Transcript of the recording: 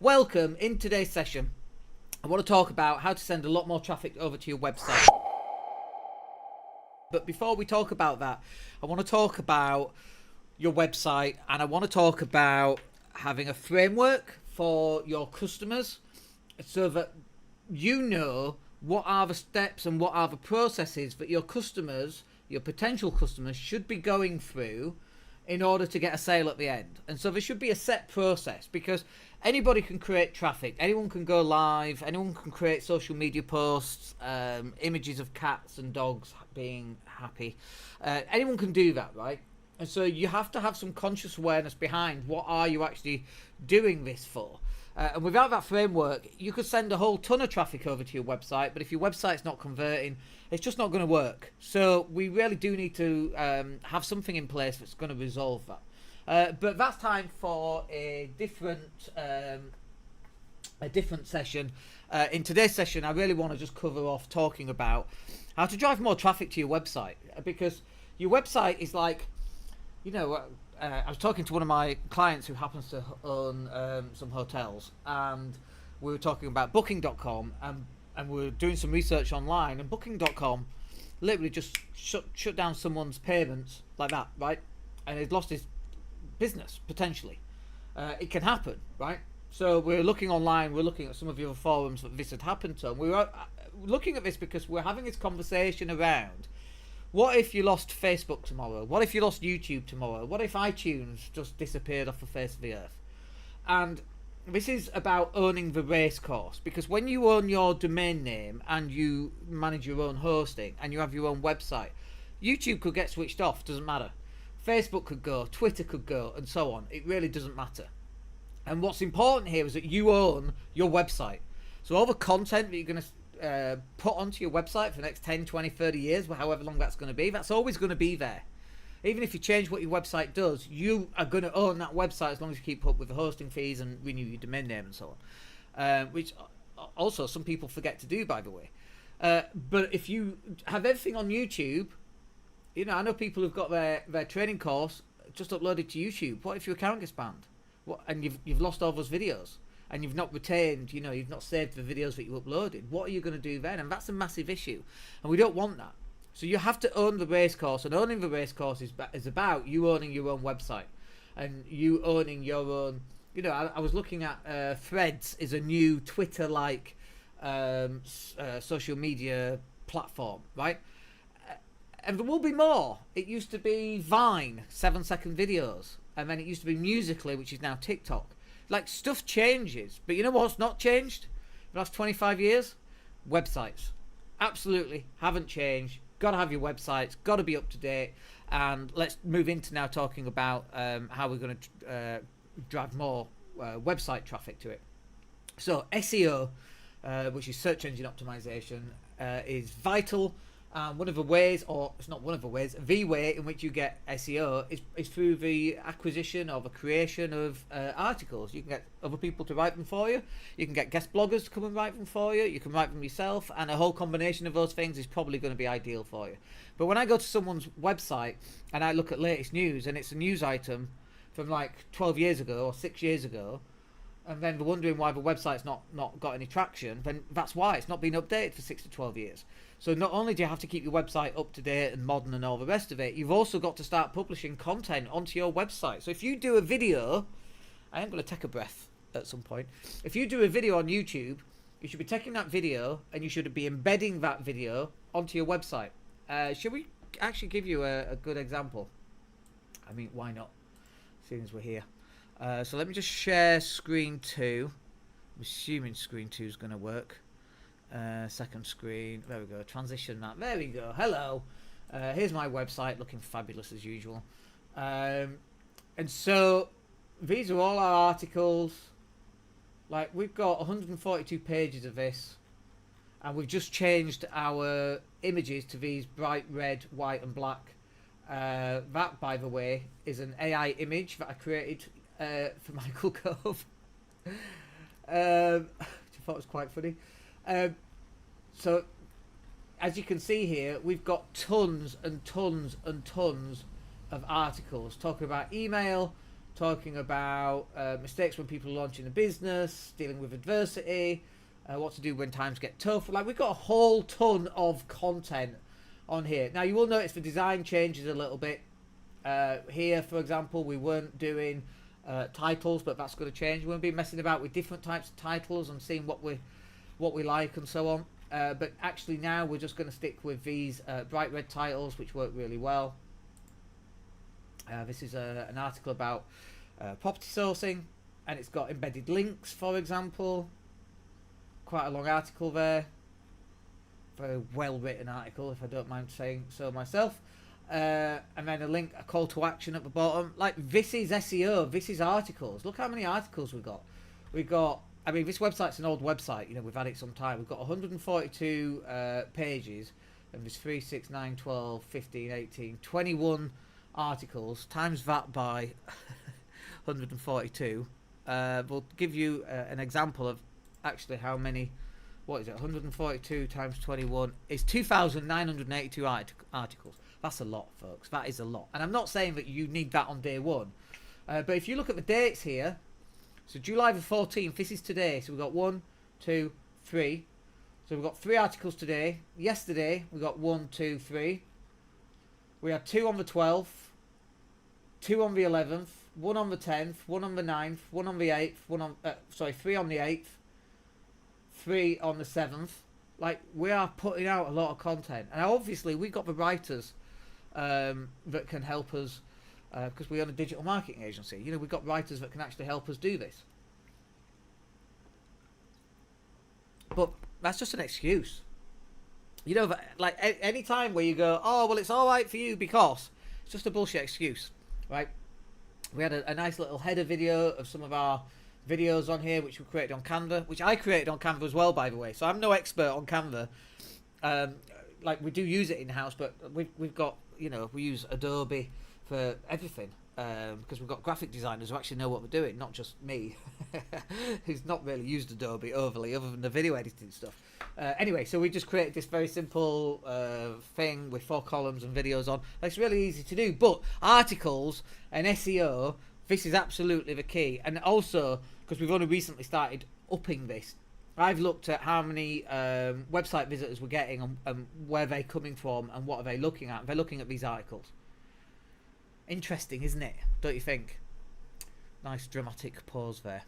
Welcome. In today's session, I want to talk about how to send a lot more traffic over to your website. But before we talk about that, I want to talk about your website, and I want to talk about having a framework for your customers so that you know what are the steps and what are the processes that your customers, your potential customers, should be going through in order to get a sale at the end. And so there should be a set process, because anybody can create traffic, anyone can go live, anyone can create social media posts, images of cats and dogs being happy. Anyone can do that, right? And so you have to have some conscious awareness behind what are you actually doing this for. And without that framework, you could send a whole ton of traffic over to your website, but if your website's not converting, it's just not going to work. So we really do need to have something in place that's going to resolve that. But that's time for a different session. In today's session, I really want to just cover off talking about how to drive more traffic to your website, because your website is like, I was talking to one of my clients who happens to own some hotels, and we were talking about Booking.com, and we were doing some research online, and Booking.com literally just shut down someone's payments like that, right? And he'd lost his business, potentially. It can happen, right? So we're looking online, we're looking at some of the other forums that this had happened to, and we were looking at this because we're having this conversation around, what if you lost Facebook tomorrow? What if you lost YouTube tomorrow? What if iTunes just disappeared off the face of the earth? And this is about owning the race course, because when you own your domain name and you manage your own hosting and you have your own website, YouTube could get switched off, doesn't matter. Facebook could go, Twitter could go, and so on. It really doesn't matter. And what's important here is that you own your website. So all the content that you're going to put onto your website for the next 10, 20, 30 years, however long that's going to be, that's always going to be there. Even if you change what your website does, you are going to own that website as long as you keep up with the hosting fees and renew your domain name and so on, which also some people forget to do, by the way. But if you have everything on YouTube, I know people who've got their training course just uploaded to YouTube. What if your account gets banned? And you've lost all those videos? And you've not retained, you've not saved the videos that you uploaded. What are you going to do then? And that's a massive issue. And we don't want that. So you have to own the race course. And owning the race course is about you owning your own website. And you owning your own... I was looking at Threads is a new Twitter-like social media platform, right? And there will be more. It used to be Vine, 7-second videos. And then it used to be Musical.ly, which is now TikTok. Like, stuff changes, but you know what's not changed in the last 25 years? Websites. Absolutely haven't changed. Got to have your websites, got to be up to date. And let's move into now talking about how we're going to drive more website traffic to it. So SEO, which is search engine optimization, is vital. One of the ways, or it's not one of the ways, the way in which you get SEO is through the acquisition or the creation of articles. You can get other people to write them for you. You can get guest bloggers to come and write them for you. You can write them yourself, and a whole combination of those things is probably going to be ideal for you. But when I go to someone's website and I look at latest news, and it's a news item from like 12 years ago or 6 years ago, and then they're wondering why the website's not got any traction, then that's why it's not been updated for 6 to 12 years. So not only do you have to keep your website up to date and modern and all the rest of it, you've also got to start publishing content onto your website. So if you do a video, I am going to take a breath at some point. If you do a video on YouTube, you should be taking that video and you should be embedding that video onto your website. Should we actually give you a good example? I mean, why not? Seeing as we're here. So let me just share screen 2. I'm assuming screen 2 is going to work. Second screen. There we go. Transition that. There we go. Hello. Here's my website, looking fabulous as usual. And so these are all our articles. Like, we've got 142 pages of this, and we've just changed our images to these bright red, white, and black. That, by the way, is an AI image that I created for Michael Cove. Which I thought was quite funny. So as you can see here, we've got tons and tons and tons of articles talking about email, talking about mistakes when people are launching a business, dealing with adversity, what to do when times get tough. Like, we've got a whole ton of content on here. Now, you will notice the design changes a little bit. Here, for example, we weren't doing titles, but that's going to change. We won't be messing about with different types of titles and seeing what we like and so on. But actually now we're just going to stick with these bright red titles, which work really well. This is an article about property sourcing, and it's got embedded links, for example. Quite a long article there. Very well written article, if I don't mind saying so myself. And then a link, a call to action at the bottom. Like, this is SEO, this is articles. Look how many articles we've got. I mean, this website's an old website, you know, we've had it some time. We've got 142 pages, and there's 3, 6, 9, 12, 15, 18, 21 articles, times that by 142. We'll give you an example of actually how many. What is it? 142 times 21 is 2,982 articles. That's a lot, folks. That is a lot. And I'm not saying that you need that on day one. But if you look at the dates here, so July the 14th, this is today. So we've got 1, 2, 3. So we've got 3 articles today. Yesterday, we got 1, 2, 3. We had 2 on the 12th, 2 on the 11th, 1 on the 10th, 1 on the 9th, 1 on the 8th, 3 on the 8th. 3 on the 7th. Like, we are putting out a lot of content, and obviously we've got the writers that can help us, because we own a digital marketing agency. You know, we've got writers that can actually help us do this. But that's just an excuse. You know, like, any time where you go, oh well, it's all right for you because, it's just a bullshit excuse, right? We had a nice little header video of some of our videos on here, which we created on Canva, which I created on Canva as well, by the way. So I'm no expert on Canva. Like, we do use it in house, but we've got, you know, we use Adobe for everything, because we've got graphic designers who actually know what they're doing, not just me, who's not really used Adobe overly, other than the video editing stuff. Anyway, so we just created this very simple thing with 4 columns and videos on. It's really easy to do, but articles and SEO, this is absolutely the key. And also, because we've only recently started upping this, I've looked at how many website visitors we're getting and where they're coming from and what are they looking at. They're looking at these articles. Interesting, isn't it? Don't you think? Nice dramatic pause there.